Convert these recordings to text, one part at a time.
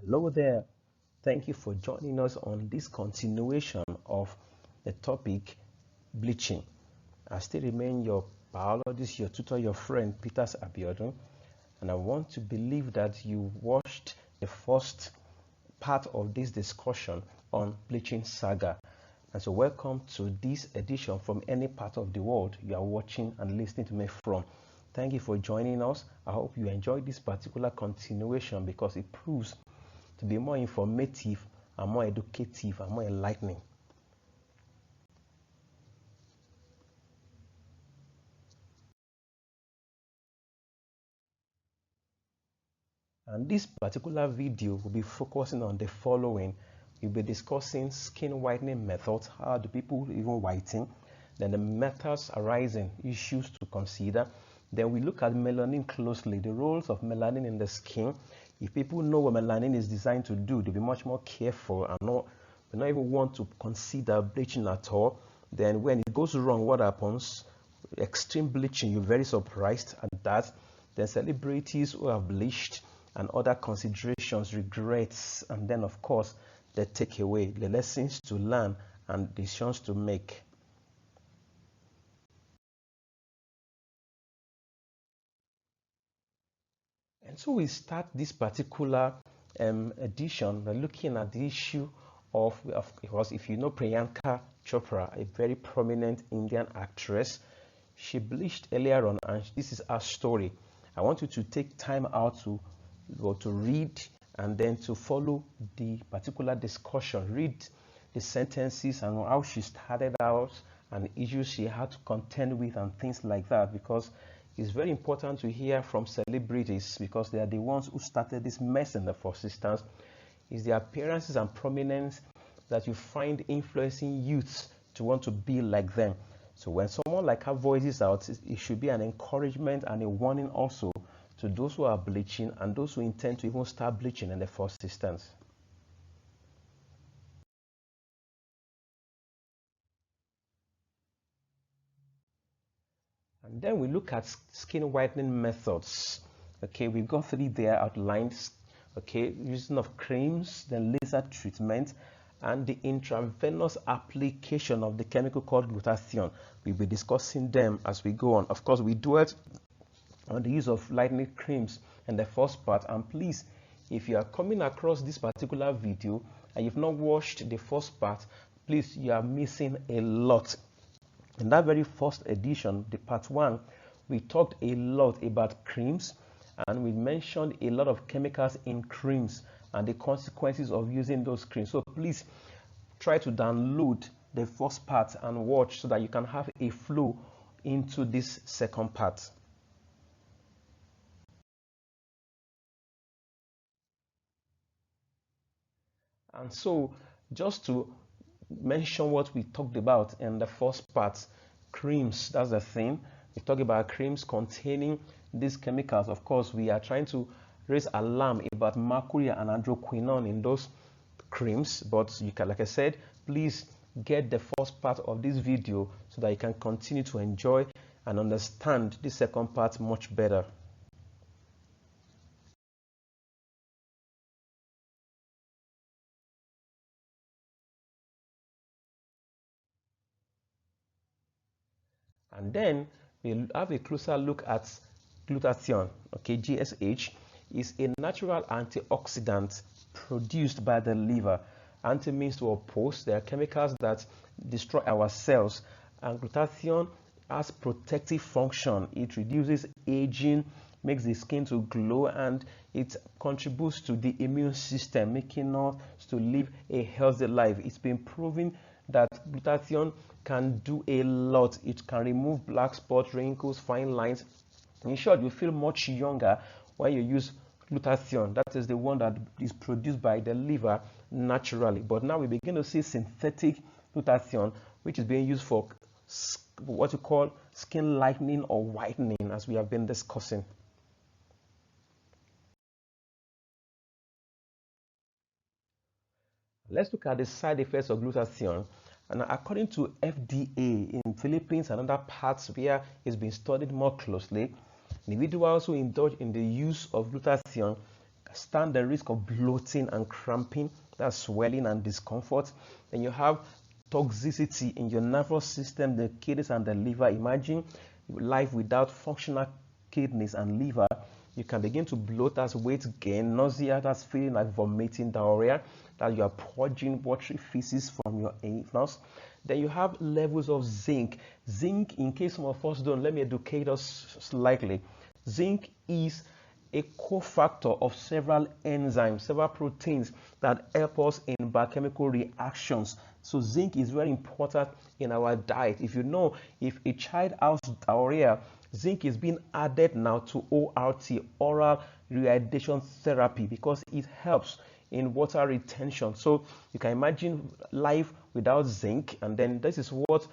Hello there. Thank you for joining us on this continuation of the topic bleaching. I still remain your biologist, your tutor, your friend, Peters Abiodun, and I want to believe that you watched the first part of this discussion on Bleaching Saga. And so welcome to this edition from any part of the world you are watching and listening to me from. Thank you for joining us. I hope you enjoyed this particular continuation because it proves to be more informative and more educative and more enlightening. And this particular video will be focusing on the following. We'll be discussing skin whitening methods. How do people even whiten? Then the methods arising, issues to consider. Then we look at melanin closely, the roles of melanin in the skin. If people know what melanin is designed to do, they'll be much more careful and not even want to consider bleaching at all. Then when it goes wrong, what happens? Extreme bleaching, you're very surprised at that. Then celebrities who have bleached and other considerations, regrets, and then of course the takeaway, the lessons to learn and decisions to make. And so we start this particular edition by looking at the issue of because if you know Priyanka Chopra, a very prominent Indian actress, she bleached earlier on, and this is her story. I want you to take time out to read and then to follow the particular discussion. Read the sentences and how she started out and issues she had to contend with and things like that, because it's very important to hear from celebrities because they are the ones who started this mess in the first instance. It's their appearances and prominence that you find influencing youths to want to be like them. So when someone like her voices out, it should be an encouragement and a warning also to those who are bleaching and those who intend to even start bleaching in the first instance. And then we look at skin whitening methods. Okay, we've got three there outlined. Okay, using of creams, then laser treatment, and the intravenous application of the chemical called glutathione. We'll be discussing them as we go on. Of course, we dwelt on the use of lightening creams in the first part. And please, if you are coming across this particular video and you've not watched the first part, please, you are missing a lot. In that very first edition, the part 1, we talked a lot about creams and we mentioned a lot of chemicals in creams and the consequences of using those creams. So please try to download the first part and watch so that you can have a flow into this second part. And so just to mention what we talked about in the first part, creams, that's the thing. We talk about creams containing these chemicals. Of course, we are trying to raise alarm about mercury and hydroquinone in those creams, but you can, like I said, please get the first part of this video so that you can continue to enjoy and understand the second part much better. And then we'll have a closer look at glutathione. Okay, GSH is a natural antioxidant produced by the liver. Anti means to oppose. There are chemicals that destroy our cells, and glutathione has protective function. It reduces aging, makes the skin to glow, and it contributes to the immune system, making us to live a healthy life. It's been proven that glutathione can do a lot. It can remove black spots, wrinkles, fine lines. In short, you feel much younger when you use glutathione. That is the one that is produced by the liver naturally. But now we begin to see synthetic glutathione, which is being used for what you call skin lightening or whitening, as we have been discussing. Let's look at the side effects of glutathione. And according to FDA in Philippines and other parts where it's been studied more closely, individuals who indulge in the use of glutathione stand the risk of bloating and cramping, that's swelling and discomfort. Then you have toxicity in your nervous system, the kidneys and the liver. Imagine life without functional kidneys and liver. You can begin to bloat as weight gain, nausea, that's feeling like vomiting, diarrhea, that you are purging watery feces from your anus. Then you have levels of zinc. Zinc, in case some of us don't, let me educate us slightly. Zinc is a cofactor of several enzymes, several proteins that help us in biochemical reactions. So zinc is very important in our diet. If you know, if a child has diarrhea, zinc is being added now to ORT, oral rehydration therapy, because it helps in water retention. So you can imagine life without zinc, and then this is what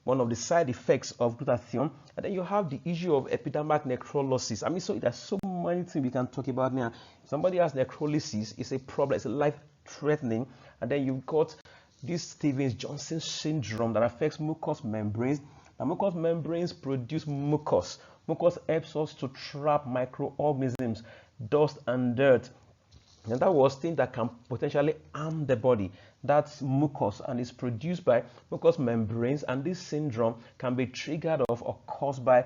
one of the side effects of glutathione. And then you have the issue of epidermal necrolysis. I mean, so there's so many things we can talk about now. If somebody has necrolysis, it's a problem, it's a life-threatening. And then you've got this Stevens-Johnson syndrome that affects mucous membranes. The mucous membranes produce mucus. Mucus helps us to trap microorganisms, dust and dirt. And that was thing that can potentially harm the body. That's mucus, and it's produced by mucous membranes, and this syndrome can be triggered off or caused by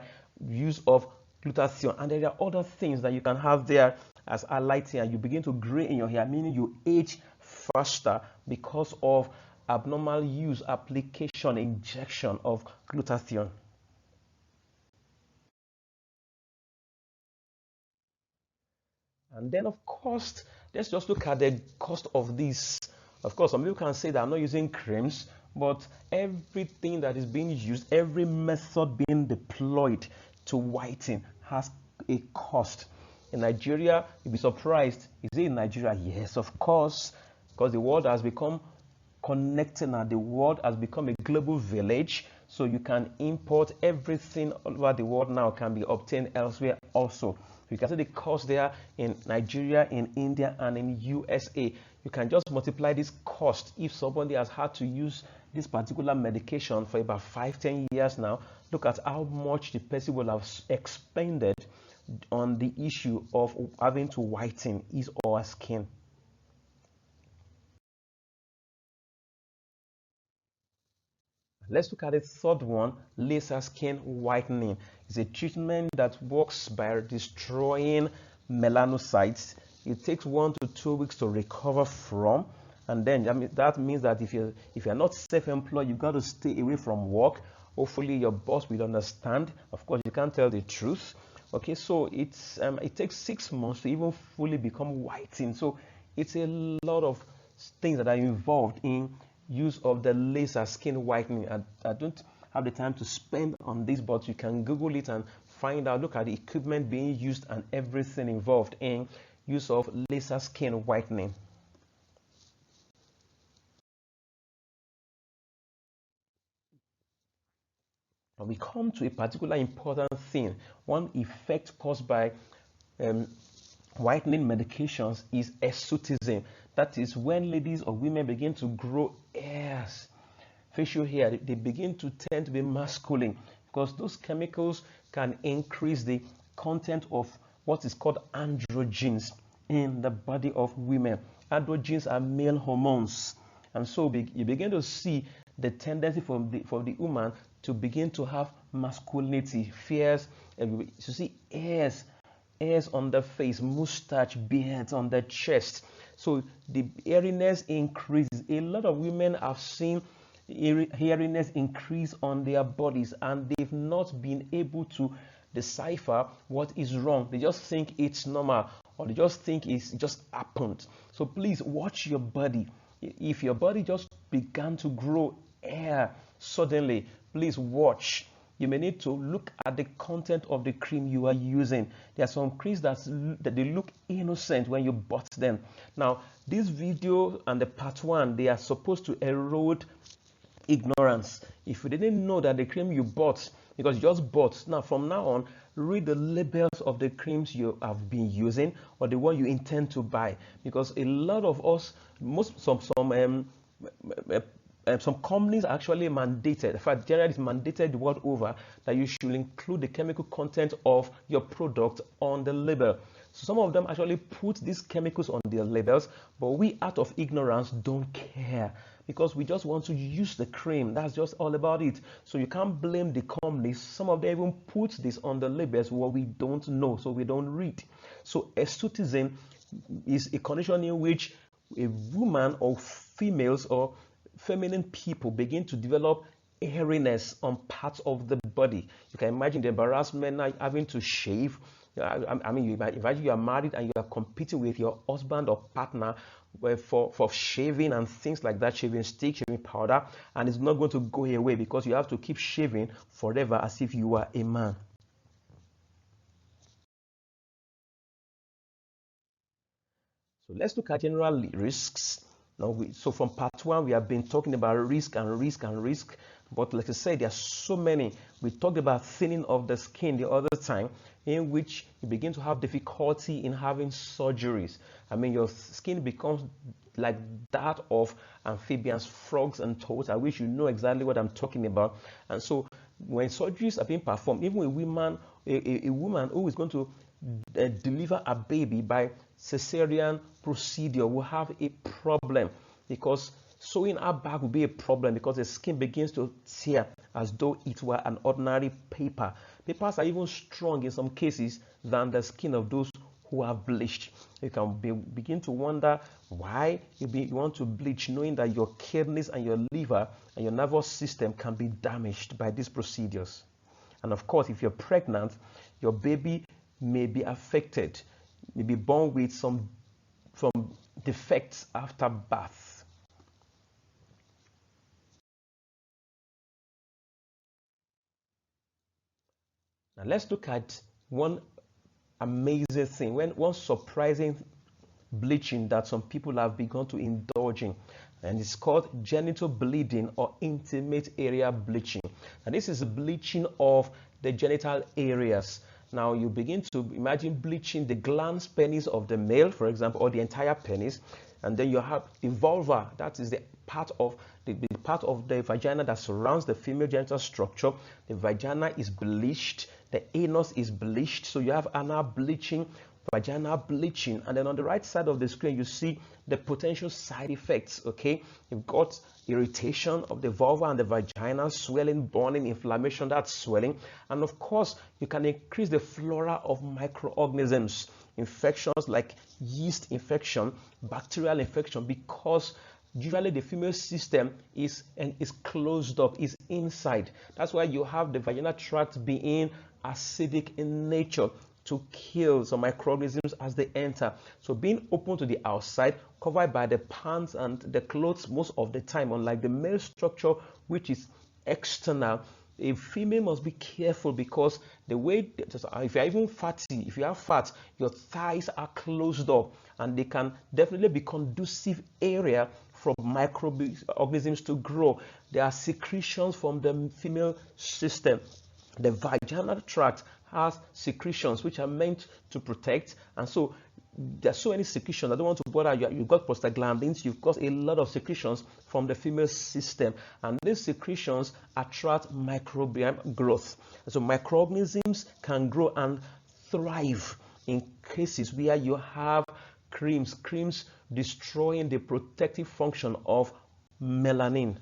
use of glutathione. And there are other things that you can have there as highlighting, and you begin to gray in your hair, meaning you age faster because of abnormal use, application, injection of glutathione. And then, of course, let's just look at the cost of this. Of course, some people can say that I'm not using creams, but everything that is being used, every method being deployed to whiten has a cost. In Nigeria, you'll be surprised. Is it in Nigeria? Yes, of course, because the world has become connected now. The world has become a global village, so you can import everything all over the world now, can be obtained elsewhere also. You can see the cost there in Nigeria, in India, and in USA. You can just multiply this cost. If somebody has had to use this particular medication for about 5-10 years now, look at how much the person will have expended on the issue of having to whiten his or her skin. Let's look at the third one, laser skin whitening. It's a treatment that works by destroying melanocytes. It takes 1 to 2 weeks to recover from, and then that means that if you're not self-employed, you've got to stay away from work. Hopefully your boss will understand. Of course, you can't tell the truth. Okay, so it takes 6 months to even fully become whitened. So it's a lot of things that are involved in use of the laser skin whitening. I don't have the time to spend on this, but you can Google it and find out, look at the equipment being used and everything involved in use of laser skin whitening. And we come to a particular important thing. One effect caused by whitening medications is hirsutism. That is when ladies or women begin to grow hairs, facial hair. They begin to tend to be masculine, because those chemicals can increase the content of what is called androgens in the body of women. Androgens are male hormones, and so you begin to see the tendency for the woman to begin to have masculinity, fierce. You see hairs on the face, mustache, beards on the chest. So the hairiness increases. A lot of women have seen hairiness increase on their bodies, and they've not been able to decipher what is wrong. They just think it's normal, or they just think it's just happened. So please watch your body. If your body just began to grow hair suddenly, please watch. You may need to look at the content of the cream you are using. There are some creams that they look innocent when you bought them. Now, this video and the part 1, they are supposed to erode ignorance. If you didn't know that the cream you bought, because you just bought, now from now on, read the labels of the creams you have been using or the one you intend to buy, because a lot of us, some companies actually mandated, in fact, generally it's mandated the world over, that you should include the chemical content of your product on the label. So some of them actually put these chemicals on their labels, but we out of ignorance don't care because we just want to use the cream. That's just all about it. So you can't blame the companies. Some of them even put this on the labels what we don't know, so we don't read. So hirsutism is a condition in which a woman or females or feminine people begin to develop hairiness on parts of the body. You can imagine the embarrassment of having to shave. I mean, imagine you are married and you are competing with your husband or partner for shaving and things like that, shaving stick, shaving powder, and it's not going to go away because you have to keep shaving forever as if you are a man. So let's look at general risks. Now, so from part one, we have been talking about risk and risk and risk. But like I said, there are so many. We talked about thinning of the skin the other time, in which you begin to have difficulty in having surgeries. I mean, your skin becomes like that of amphibians, frogs, and toads. I wish you know exactly what I'm talking about. And so when surgeries are being performed, even a woman who is going to deliver a baby by cesarean procedure will have a problem because sewing her back will be a problem because the skin begins to tear as though it were an ordinary paper. Papers are even strong in some cases than the skin of those who are bleached. You can begin to wonder why you want to bleach, knowing that your kidneys and your liver and your nervous system can be damaged by these procedures. And of course, if you're pregnant, your baby may be affected, may be born with some defects after birth. Now let's look at one amazing thing, one surprising bleaching that some people have begun to indulge in, and it's called genital bleeding or intimate area bleaching. And this is bleaching of the genital areas. Now you begin to imagine bleaching the glans penis of the male, for example, or the entire penis, and then you have the vulva. That is the part of the vagina that surrounds the female genital structure. The vagina is bleached, the anus is bleached, so you have anal bleaching, vaginal bleaching, and then on the right side of the screen you see the potential side effects. Okay, you've got irritation of the vulva and the vagina, swelling, burning, inflammation, that's swelling, and of course you can increase the flora of microorganisms, infections like yeast infection, bacterial infection, because usually the female system is closed up, is inside. That's why you have the vaginal tract being acidic in nature to kill some microorganisms as they enter. So being open to the outside, covered by the pants and the clothes most of the time, unlike the male structure which is external, a female must be careful because the way, if you're even fatty, if you have fat, your thighs are closed up and they can definitely be conducive area for microorganisms to grow. There are secretions from the female system. The vaginal tract has secretions which are meant to protect, and so there's so many secretions. I don't want to bother you. You've got prostaglandins, you've got a lot of secretions from the female system, and these secretions attract microbiome growth. And so microorganisms can grow and thrive in cases where you have creams destroying the protective function of melanin.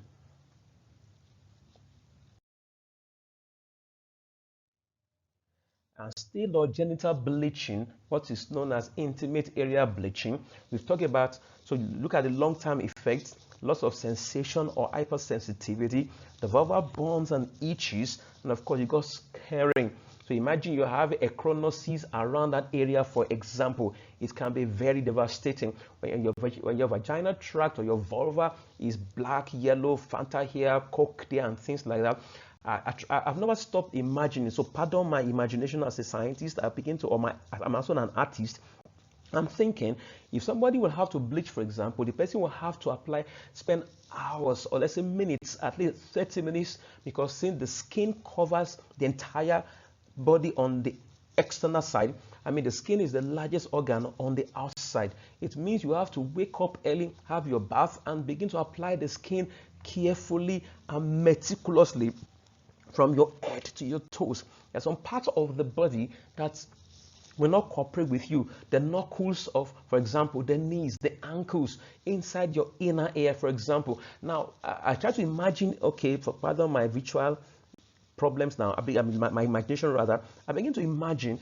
And still on genital bleaching, what is known as intimate area bleaching, we've talked about, so you look at the long-term effects, loss of sensation or hypersensitivity, the vulva burns and itches, and of course you got scarring. So imagine you have a chronosis around that area, for example. It can be very devastating when your vaginal tract or your vulva is black, yellow, Fanta hair, coke there, and things like that. I've never stopped imagining, so pardon my imagination as a scientist. I'm also an artist. I'm thinking if somebody will have to bleach, for example, the person will have to spend hours or let's say minutes, at least 30 minutes, because since the skin covers the entire body on the external side, I mean the skin is the largest organ on the outside. It means you have to wake up early, have your bath, and begin to apply the skin carefully and meticulously from your head to your toes. There's some parts of the body that will not cooperate with you. The knuckles of, for example, the knees, the ankles, inside your inner ear, for example. Now, I try to imagine, okay, for pardon my visual problems now, my imagination rather, I begin to imagine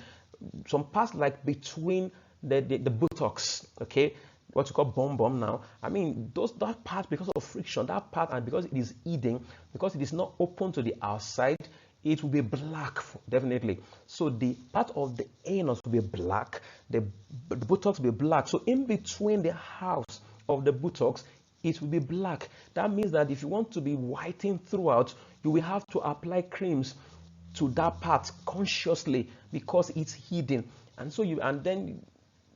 some parts like between the buttocks, okay, what you call bomb now. I mean, that part, because of friction, that part, and because it is eating, because it is not open to the outside, it will be black, definitely. So the part of the anus will be black, the buttocks will be black. So in between the house of the buttocks, it will be black. That means that if you want to be whitened throughout, you will have to apply creams to that part consciously because it's hidden. And so and then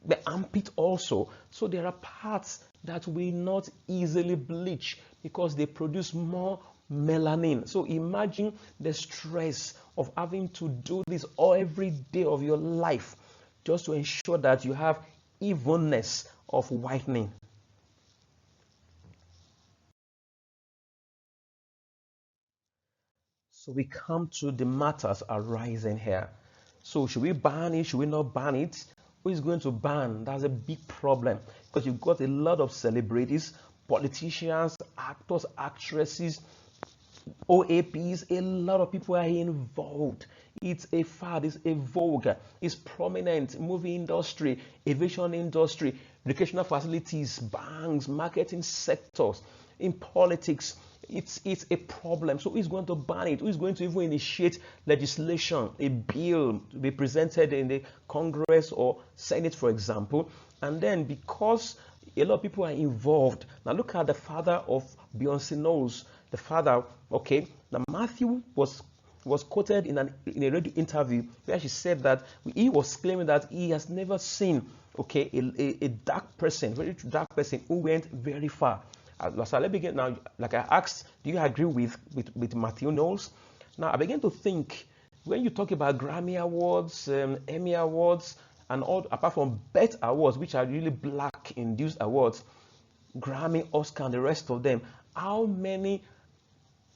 the armpit also. So there are parts that will not easily bleach because they produce more melanin. So imagine the stress of having to do this every day of your life just to ensure that you have evenness of whitening. So we come to the matters arising here. So should we ban it? Should we not ban it? Who is going to ban? That's a big problem because you've got a lot of celebrities, politicians, actors, actresses, OAPs, a lot of people are involved. It's a fad, it's a vogue, it's prominent. Movie industry, aviation industry, educational facilities, banks, marketing sectors, in politics. It's a problem. So who's going to ban it? Who's going to even initiate legislation, a bill to be presented in the Congress or Senate, for example? And then because a lot of people are involved. Now look at the father of Beyonce Knowles. The father, okay. Now Matthew was quoted in a radio interview where she said that he was claiming that he has never seen, okay, a dark person, very dark person who went very far. So let me begin now. Like I asked, do you agree with Matthew Knowles? Now I began to think when you talk about Grammy Awards, Emmy Awards, and all apart from BET Awards, which are really black-induced awards, Grammy, Oscar, and the rest of them, how many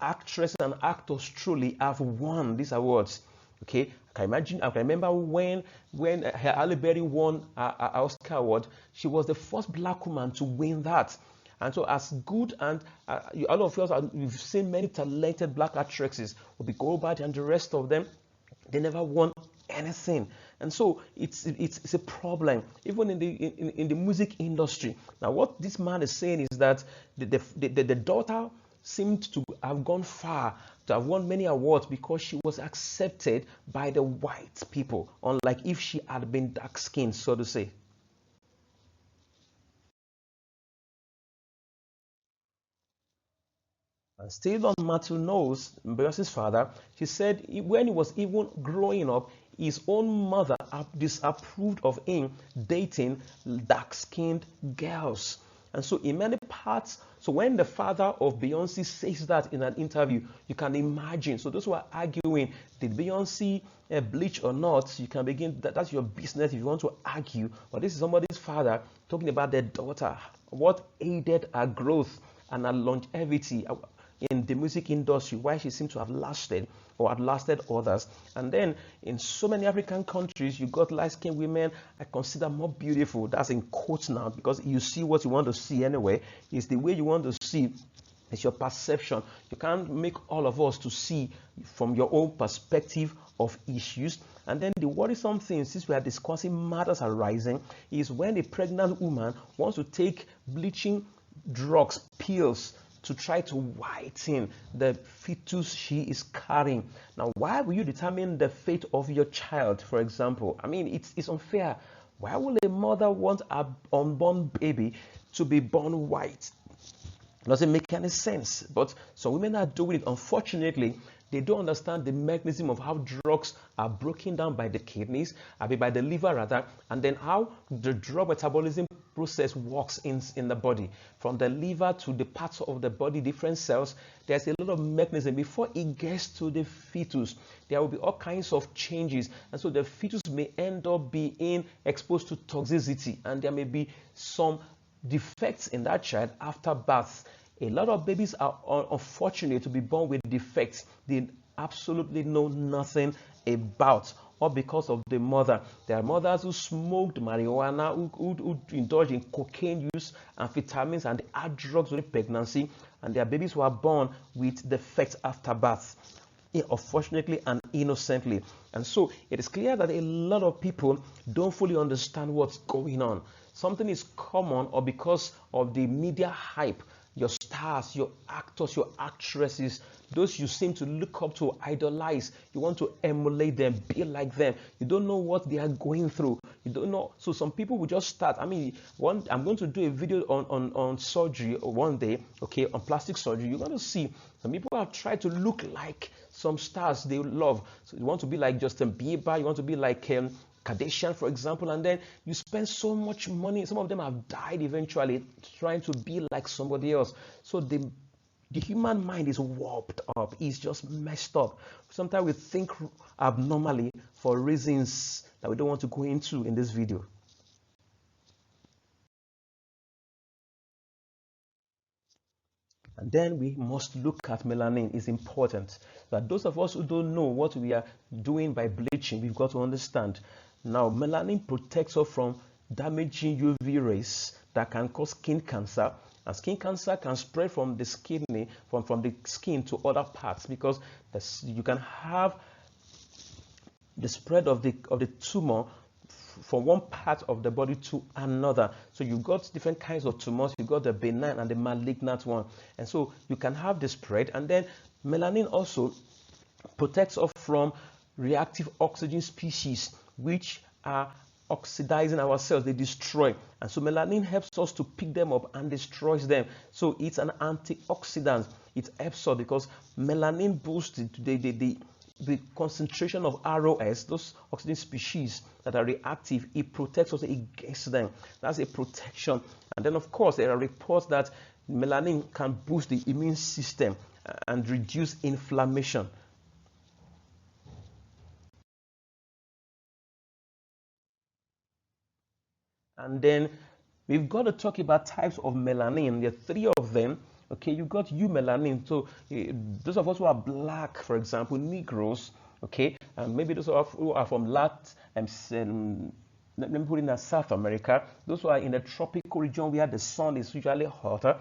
actresses and actors truly have won these awards? Okay, I can remember when Halle Berry won an Oscar award. She was the first black woman to win that. And so as good, and all of us, we've seen many talented black actresses, Whoopi Goldberg and the rest of them, they never won anything. And so it's a problem, even in the music industry. Now what this man is saying is that the daughter seemed to have gone far, to have won many awards because she was accepted by the white people, unlike if she had been dark-skinned, so to say. And still on Matthew Knowles, Beyonce's father, she said when he was even growing up, his own mother disapproved of him dating dark-skinned girls. And so in many parts, so when the father of Beyonce says that in an interview, you can imagine. So those who are arguing, did Beyonce bleach or not, you can begin, that's your business if you want to argue. But this is somebody's father talking about their daughter, what aided her growth and her longevity in the music industry, why she seems to have lasted or had lasted others. And then in so many African countries, you got light-skinned women I consider more beautiful. That's in quotes now because you see what you want to see anyway. It's the way you want to see. It's your perception. You can't make all of us to see from your own perspective of issues. And then the worrisome thing, since we are discussing matters arising, is when a pregnant woman wants to take bleaching drugs, pills, to try to whiten the fetus she is carrying. Now, why will you determine the fate of your child, for example? I mean, it's unfair. Why will a mother want an unborn baby to be born white? Doesn't make any sense. But some women are doing it. Unfortunately, they don't understand the mechanism of how drugs are broken down by the kidneys, by the liver rather, and then how the drug metabolism process works in the body. From the liver to the parts of the body, different cells, there's a lot of mechanism. Before it gets to the fetus, there will be all kinds of changes. And so the fetus may end up being exposed to toxicity, and there may be some defects in that child after birth. A lot of babies are unfortunate to be born with defects they absolutely know nothing about. or because of the mother. There are mothers who smoked marijuana, who indulged in cocaine use, amphetamines, and hard drugs during pregnancy, and their babies were born with defects after birth, unfortunately and innocently. And so it is clear that a lot of people don't fully understand what's going on. Something is common, or because of the media hype, your stars, your actors, your actresses, those you seem to look up to, idolize, you want to emulate them, be like them. You don't know what they are going through. You don't know. So some people will just start. I mean, I'm going to do a video on surgery one day, okay, on plastic surgery. You're going to see some people have tried to look like some stars they love. So you want to be like Justin Bieber, you want to be like Kardashian, for example, and then you spend so much money. Some of them have died eventually trying to be like somebody else. So the human mind is warped up. It's just messed up. Sometimes we think abnormally for reasons that we don't want to go into in this video. And then we must look at melanin. It's important that those of us who don't know what we are doing by bleaching, we've got to understand. Now, melanin protects us from damaging UV rays that can cause skin cancer. And skin cancer can spread from the skin, from the skin to other parts, because you can have the spread of the tumor from one part of the body to another. So you've got different kinds of tumors. You've got the benign and the malignant one. And so you can have the spread. And then melanin also protects us from reactive oxygen species, which are oxidizing our cells. They destroy. And so melanin helps us to pick them up and destroys them. So it's an antioxidant. It helps us because melanin boosts the concentration of ROS, those oxygen species that are reactive. It protects us against them. That's a protection. And then, of course, there are reports that melanin can boost the immune system and reduce inflammation. And then we've got to talk about types of melanin. There are three of them. Okay, you've got eumelanin. So those of us who are black, for example, Negroes, okay, and maybe those of us who are from let me put in South America, those who are in the tropical region where the sun is usually hotter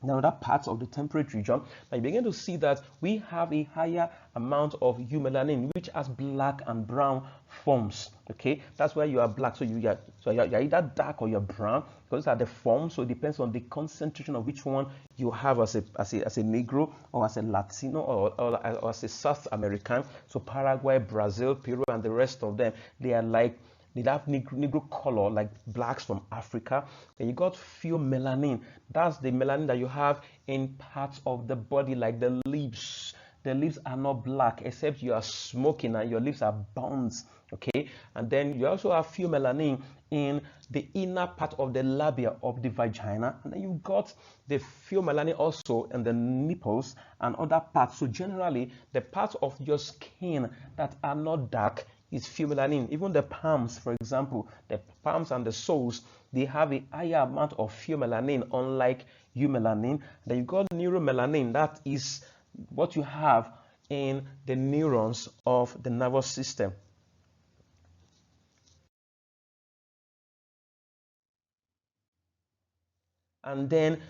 than other parts of the temperate region, now you begin to see that we have a higher amount of eumelanin, which has black and brown forms. Okay, that's why you are black. So you're either dark or you're brown, because those are the forms. So it depends on the concentration of which one you have as a Negro, or as a Latino, or as a South American. So Paraguay, Brazil, Peru, and the rest of them, they have Negro color, like blacks from Africa. Then you got few melanin. That's the melanin that you have in parts of the body, like the lips. The lips are not black, except you are smoking and your lips are burnt. Okay, and then you also have few melanin in the inner part of the labia of the vagina, and then you got the few melanin also in the nipples and other parts. So generally, the parts of your skin that are not dark is few melanin. Even the palms, for example, the palms and the soles, they have a higher amount of few melanin, unlike eumelanin. Then you got neuromelanin. That is what you have in the neurons of the nervous system. And then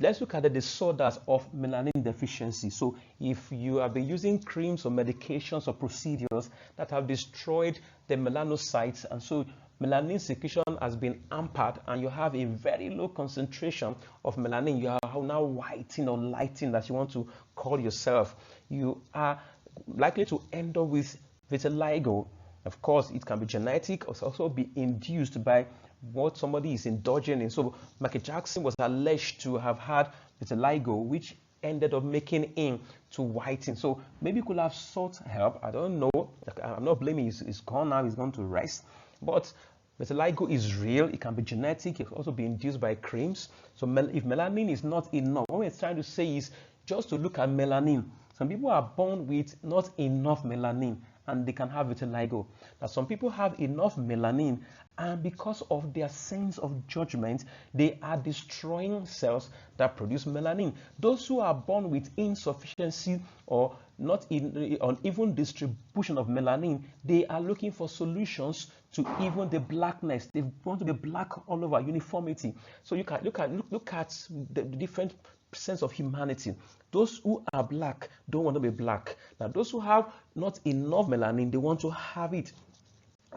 let's look at the disorders of melanin deficiency. So if you have been using creams or medications or procedures that have destroyed the melanocytes, and so melanin secretion has been hampered, and you have a very low concentration of melanin, you are now whiting or lighting, as you want to call yourself, you are likely to end up with vitiligo. Of course, it can be genetic, or also be induced by what somebody is indulging in. So Michael Jackson was alleged to have had vitiligo, which ended up making him to whiten. So maybe he could have sought help. I don't know. I'm not blaming him. He's gone now. He's gone to rest. But vitiligo is real. It can be genetic. It can also be induced by creams. So if melanin is not enough, what we're trying to say is just to look at melanin. Some people are born with not enough melanin, and they can have vitiligo. Now, some people have enough melanin, and because of their sense of judgment, they are destroying cells that produce melanin. Those who are born with insufficiency or uneven distribution of melanin, they are looking for solutions to even the blackness. They want to be black all over, uniformity. So you can look at the different sense of humanity. Those who are black don't want to be black. Now, those who have not enough melanin, they want to have it.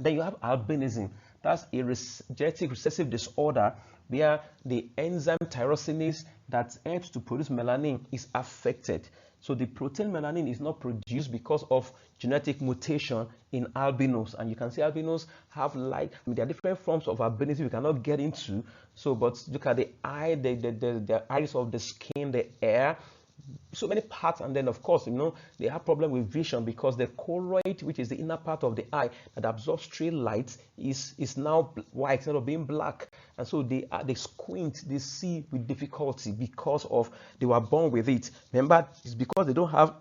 Then you have albinism. That's a genetic recessive disorder where the enzyme tyrosinase that helps to produce melanin is affected. So the protein melanin is not produced because of genetic mutation in albinos. And you can see albinos have there are different forms of albinism we cannot get into. So, but look at the eye, the iris of the skin, the hair, so many parts. And then of course, they have problem with vision because the choroid, which is the inner part of the eye that absorbs straight light, is now white instead of being black. And so they squint, they see with difficulty because of they were born with it. Remember, it's because they don't have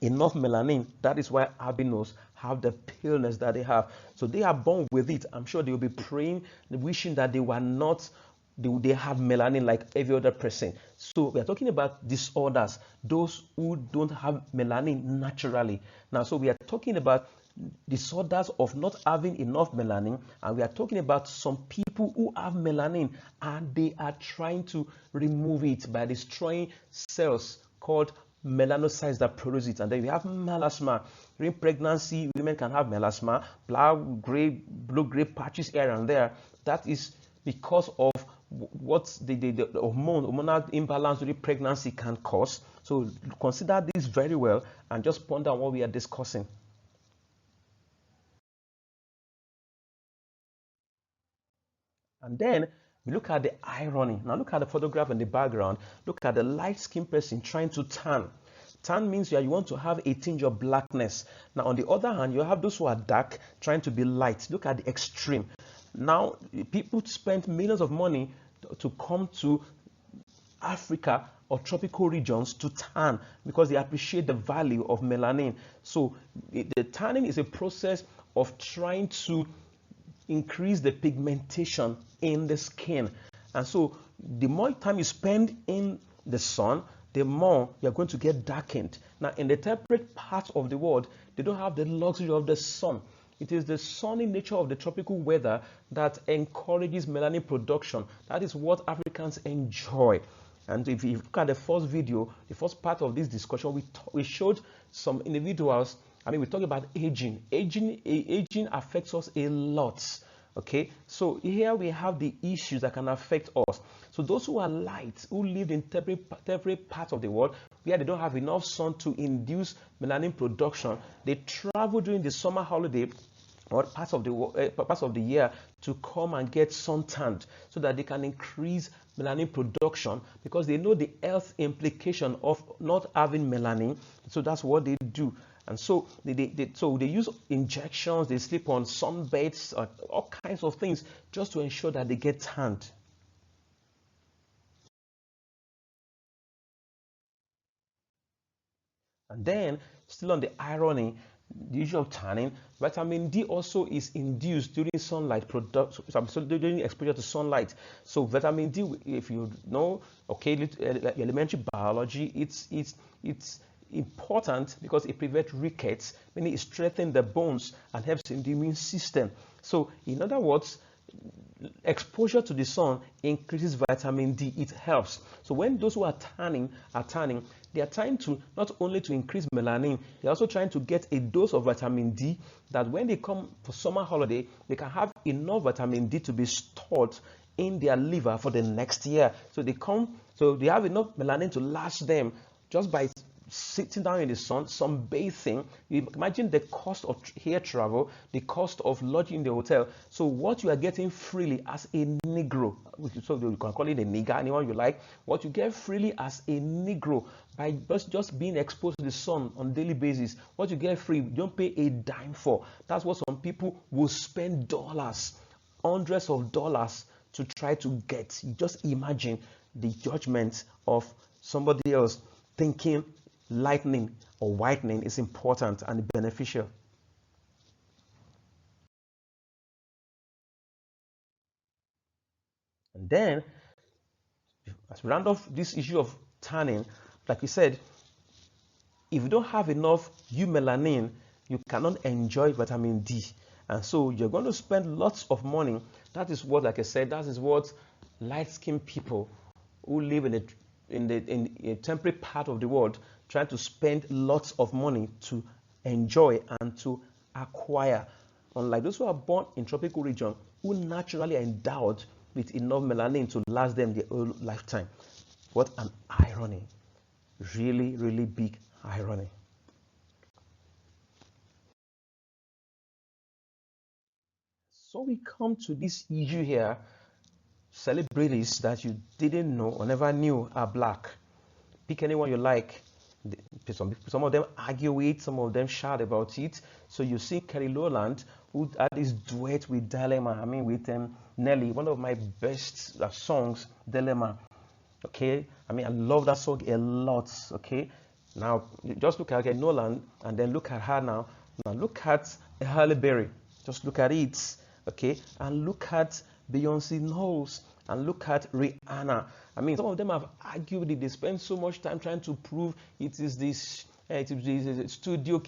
enough melanin. That is why albinos have the paleness that they have. So they are born with it. I'm sure they will be praying, wishing that they were not, they have melanin like every other person. So we are talking about disorders, those who don't have melanin naturally. Now, so we are talking about disorders of not having enough melanin, and we are talking about some people who have melanin and they are trying to remove it by destroying cells called melanocytes that produce it. And then we have melasma. During pregnancy, women can have melasma, blue-gray patches here and there. That is because of what the hormonal imbalance during pregnancy can cause. So consider this very well and just ponder on what we are discussing. And then we look at the irony. Now look at the photograph in the background. Look at the light-skinned person trying to tan. Tan means you want to have a tinge of blackness. Now on the other hand, you have those who are dark trying to be light. Look at the extreme. Now people spend millions of money to come to Africa or tropical regions to tan because they appreciate the value of melanin. So the tanning is a process of trying to increase the pigmentation in the skin. And so the more time you spend in the sun, the more you're going to get darkened. Now, in the temperate parts of the world, they don't have the luxury of the sun. It is the sunny nature of the tropical weather that encourages melanin production. That is what Africans enjoy. And if you look at the first video, the first part of this discussion, we showed some individuals. We talk about aging. Aging affects us a lot. Okay, so here we have the issues that can affect us. So those who are light, who live in temperate parts of the world where they don't have enough sun to induce melanin production, they travel during the summer holiday or parts of the year to come and get suntanned so that they can increase melanin production because they know the health implication of not having melanin. So that's what they do. And so they use injections, they sleep on sunbeds, all kinds of things just to ensure that they get tanned. And then, still on the irony, the issue of tanning, vitamin D also is induced during sunlight production, during exposure to sunlight. So vitamin D, if you know, okay, elementary biology, it's important because it prevents rickets, meaning it strengthens the bones and helps in the immune system. So in other words, exposure to the sun increases vitamin D. It helps. So when those who are tanning, they are trying to not only to increase melanin, they're also trying to get a dose of vitamin D that when they come for summer holiday, they can have enough vitamin D to be stored in their liver for the next year. So they have enough melanin to last them just by sitting down in the sun, sunbathing. You imagine the cost of air travel, the cost of lodging in the hotel. So what you are getting freely as a Negro, so you can call it a nigger, anyone you like, what you get freely as a Negro by just being exposed to the sun on a daily basis, what you get free, you don't pay a dime for. That's what some people will spend dollars, hundreds of dollars to try to get. You just imagine the judgment of somebody else thinking lightening or whitening is important and beneficial. And then, as we round off this issue of tanning, like we said, If you don't have enough melanin, you cannot enjoy vitamin D. And so you're going to spend lots of money. That is what, like I said, that is what light-skinned people who live in a temperate part of the world try to spend lots of money to enjoy and to acquire. Unlike those who are born in tropical region, who naturally are endowed with enough melanin to last them their whole lifetime. What an irony. Really, really big irony. So we come to this issue here. Celebrities that you didn't know or never knew are black. Pick anyone you like. Some of them argue with, some of them shout about it. So you see Kelly Rowland, who had this duet with Dilemma, with Nelly, one of my best songs, Dilemma. Okay, I love that song a lot. Okay, now just look at Kelly Rowland and then look at her now. Now look at Halle Berry. Just look at it. Okay, and look at Beyonce Knowles, and look at Rihanna. Some of them have argued it. They spend so much time trying to prove it is this, it is the studio,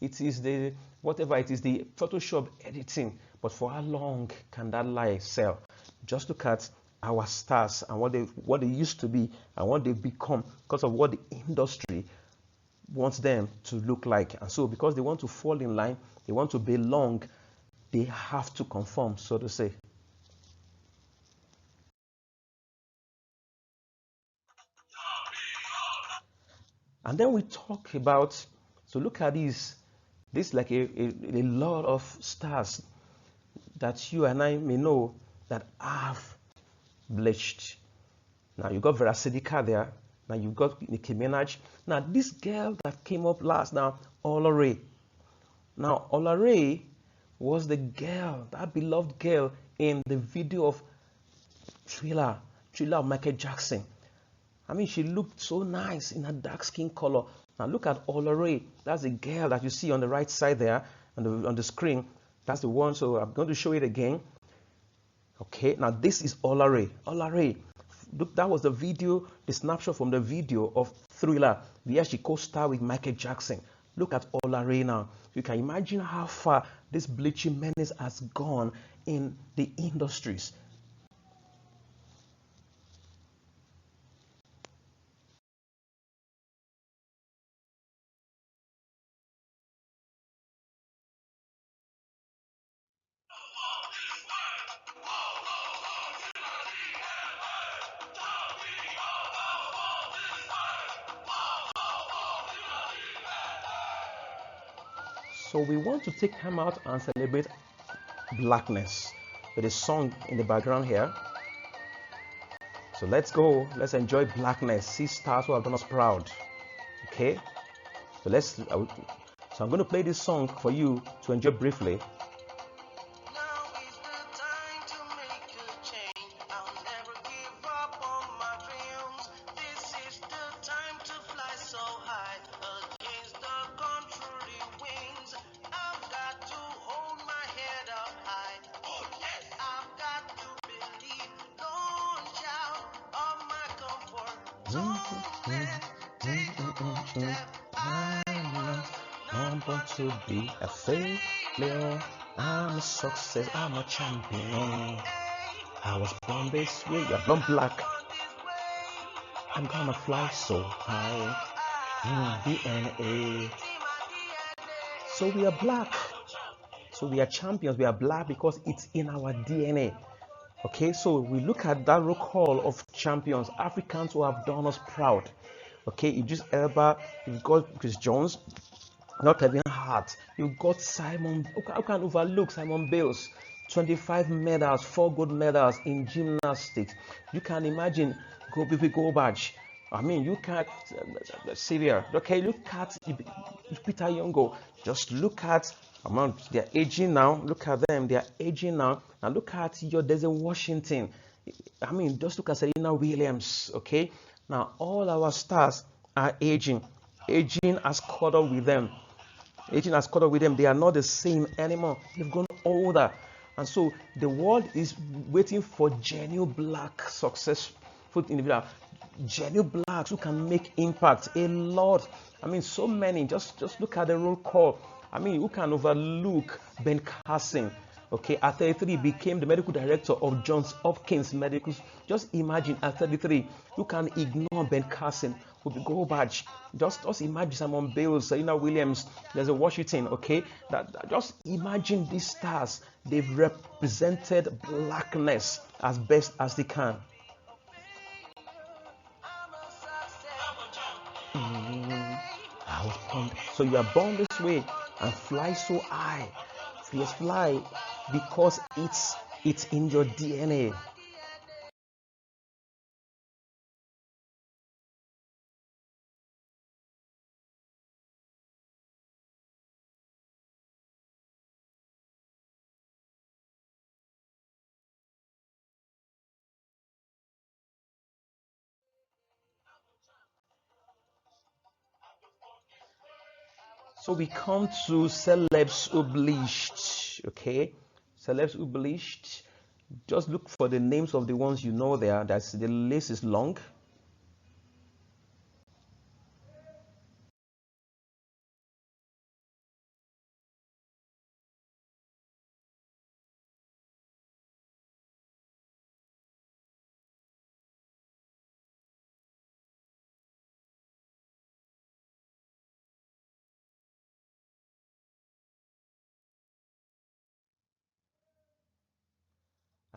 it is the whatever, it is the Photoshop editing. But for how long can that lie sell? Just look at our stars and what they used to be and what they've become because of what the industry wants them to look like. And so because they want to fall in line, they want to belong, they have to conform, so to say. And then we talk about, so look at this like a lot of stars that you and I may know that have bleached. Now you got Vera Sidika there. Now you got Nicki Minaj. Now this girl that came up last, now Ola Ray. Now Ola Ray was the girl, that beloved girl in the video of Thriller of Michael Jackson. She looked so nice in her dark skin color. Now look at Ola Ray. That's the girl that you see on the right side there on the screen. That's the one. So I'm going to show it again. Okay, now this is Ola Ray. Ola Ray. Look, that was the video, the snapshot from the video of Thriller, where she co-starred with Michael Jackson. Look at Ola Ray now. You can imagine how far this bleaching menace has gone in the industries. So we want to take time out and celebrate blackness with a song in the background here. So let's go. Let's enjoy blackness. See stars who have done us proud. Okay. So I'm going to play this song for you to enjoy briefly. I'm born to be a failure. I'm a success. I'm a champion. I was born this way. You're born black. I'm gonna fly so high. DNA. So we are black. So we are champions. We are black because it's in our DNA. Okay, so we look at that roll call of champions, Africans who have done us proud. Okay, Idris Elba, you've got Chris Jones, not Kevin Hart, you've got Simon. Who can overlook Simon Bales? 25 medals, 4 gold medals in gymnastics. You can imagine Gobi Gobaj. You can't Syria. Okay, look at Peter Yongo. Just look at they're aging now. Look at them, they're aging now. And look at your Denzel Washington. Just look at Serena Williams. Okay, now all our stars are aging. Aging has caught up with them. Aging has caught up with them. They are not the same anymore. They've grown older. And so the world is waiting for genuine black successful individuals. genuine blacks who can make impact. A lot. I mean, so many. Just look at the roll call. I mean, who can overlook Ben Carson? Okay, at 33 became the medical director of Johns Hopkins Medical. Just imagine at 33, you can ignore Ben Carson, Whoopi Goldberg. Just imagine Simon Bales, Serena Williams. There's a Washington. Okay, just imagine these stars. They've represented blackness as best as they can. So you are born this way and fly so high. Yes, fly because it's in your DNA. So we come to celebs who bleached. Okay, celebs who bleached. Just look for the names of the ones you know there. That's the list is long.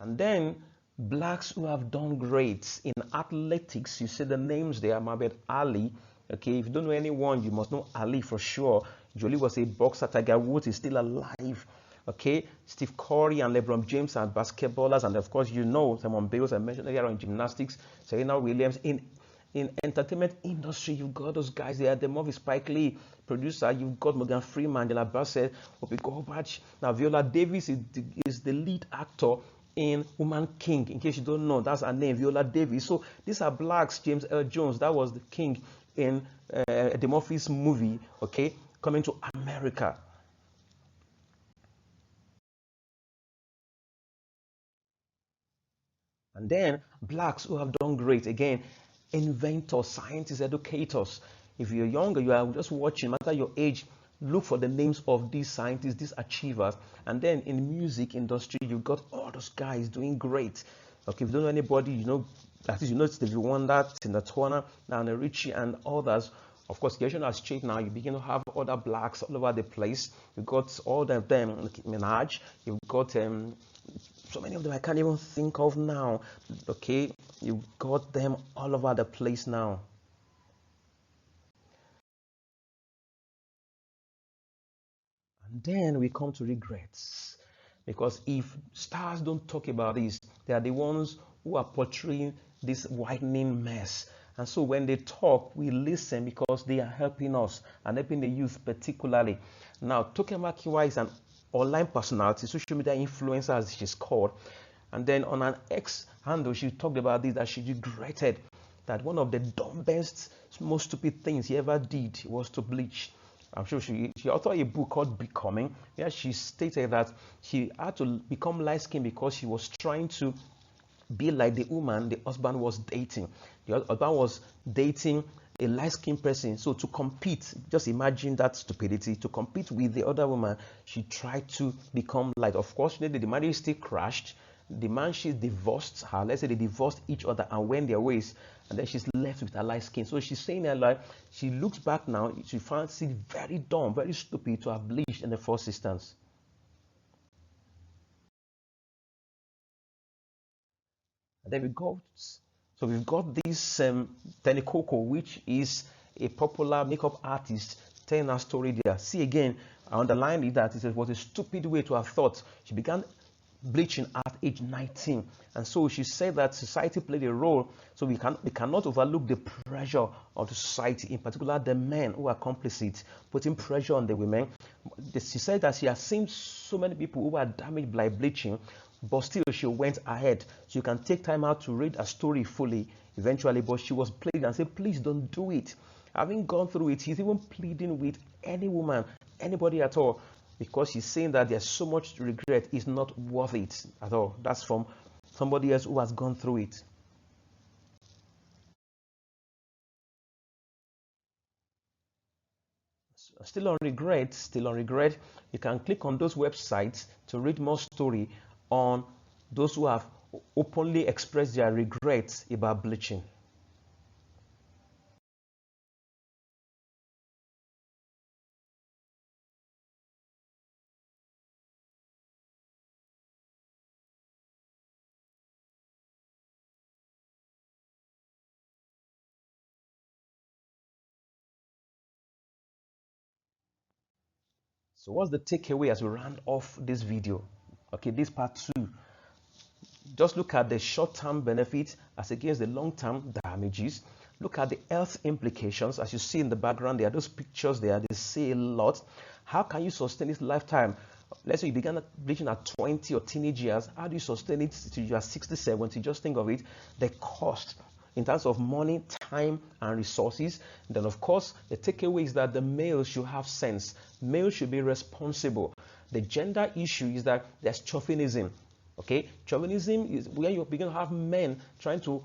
And then blacks who have done great in athletics, you see the names there, Muhammad Ali. Okay, if you don't know anyone, you must know Ali for sure. Jolie was a boxer. Tiger Woods is still alive. Okay, Steve Curry and LeBron James are basketballers, and of course you know Simon Bales. I mentioned earlier on gymnastics. Serena Williams. In entertainment industry, you've got those guys there. The movie Spike Lee, producer. You've got Morgan Freeman, Angela Bassett, Whoopi Goldberg. Now Viola Davis is the lead actor in Woman King. In case you don't know, that's her name, Viola Davis. So these are blacks. James Earl Jones, that was the king in the Murphy's movie. Okay, coming to America. And then blacks who have done great again, inventors, scientists, educators. If you're younger, you are just watching, no matter your age, look for the names of these scientists, these achievers. And then in music industry, you've got all those guys doing great. Okay, if you don't know anybody, you know, at least you know Stevie Wonder, Tina Turner, Lionel Richie, and others. Of course, generation has changed now. You begin to have other blacks all over the place. You've got all of them, Minaj. You've got so many of them I can't even think of now. Okay, you got them all over the place now. And then we come to regrets. Because if stars don't talk about this, they are the ones who are portraying this whitening mess. And so when they talk, we listen because they are helping us and helping the youth particularly. Now, Toke Makinwa is an online personality, social media influencer as she's called. And then on an X handle, she talked about this, that she regretted that one of the dumbest, most stupid things he ever did was to bleach. I'm sure she authored a book called Becoming, where she stated that she had to become light skinned because she was trying to be like the woman the husband was dating. The husband was dating a light skinned person. So to compete, just imagine that stupidity, to compete with the other woman, she tried to become light. Of course, the marriage still crashed. The man, she divorced her. Let's say they divorced each other and went their ways. And then she's left with her light skin. So she's saying her life, she looks back now, she finds it very dumb, very stupid to have bleached in the first instance. And then we've got this Tenny Coco, which is a popular makeup artist, telling her story there. See again, I underlined it that it was a stupid way to have thought. She began bleaching at age 19, and so she said that society played a role. So we cannot overlook the pressure of the society, in particular the men who are complicit, putting pressure on the women. She said that she has seen so many people who are damaged by bleaching, but still she went ahead. So you can take time out to read a story fully eventually, but she was pleading and said, please don't do it. Having gone through it, he's even pleading with any woman, anybody at all, because she's saying that there's so much regret, it's not worth it at all. That's from somebody else who has gone through it. Still on regret, you can click on those websites to read more story on those who have openly expressed their regrets about bleaching. So what's the takeaway as we round off this video? Okay, this part 2. Just look at the short-term benefits as against the long-term damages. Look at the health implications. As you see in the background, there are those pictures there. They say a lot. How can you sustain this lifetime? Let's say you began bleaching at 20 or teenage years. How do you sustain it till you are 60, 70? Just think of it. The cost in terms of money, time, and resources. And then, of course, the takeaway is that the male should have sense. Male should be responsible. The gender issue is that there's chauvinism. Okay, chauvinism is where you begin to have men trying to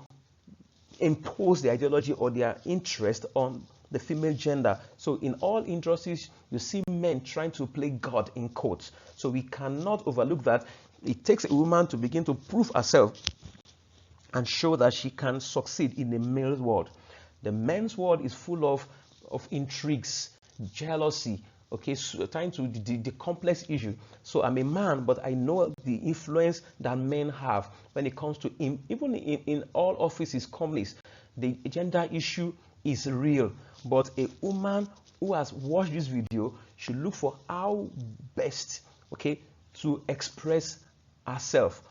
impose their ideology or their interest on the female gender. So in all industries, you see men trying to play God in quotes. So we cannot overlook that. It takes a woman to begin to prove herself and show that she can succeed in the male world. The men's world is full of intrigues, jealousy, okay, so trying to the complex issue. So I'm a man, but I know the influence that men have when it comes to even in all offices, companies. The gender issue is real, but a woman who has watched this video should look for how best, okay, to express herself,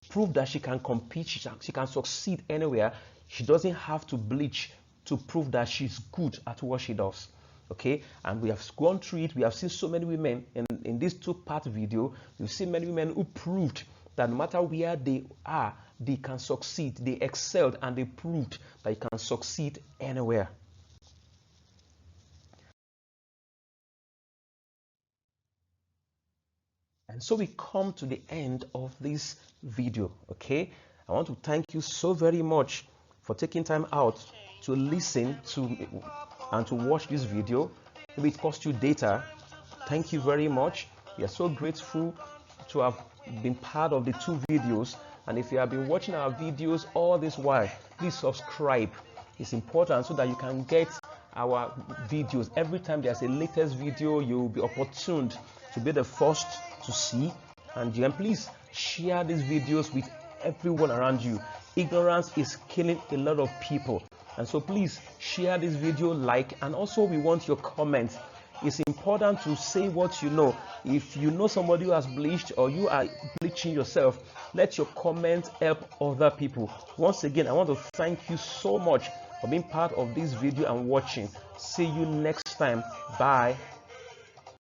prove that she can compete, she can succeed anywhere. She doesn't have to bleach to prove that she's good at what she does. Okay, and we have gone through it. We have seen so many women in this 2-part video. We've seen many women who proved that no matter where they are, they can succeed. They excelled and they proved that you can succeed anywhere. And so we come to the end of this video. Okay, I want to thank you so very much for taking time out to listen to and to watch this video. Maybe it cost you data. Thank you very much. We are so grateful to have been part of the 2 videos. And if you have been watching our videos all this while, please subscribe. It's important so that you can get our videos. Every time there's a latest video, you will be opportuned to be the first to see. And then please share these videos with everyone around you. Ignorance is killing a lot of people. And so please share this video, like, and also we want your comments. It's important to say what you know. If you know somebody who has bleached or you are bleaching yourself, let your comments help other people. Once again, I want to thank you so much for being part of this video and watching. See you next time. Bye.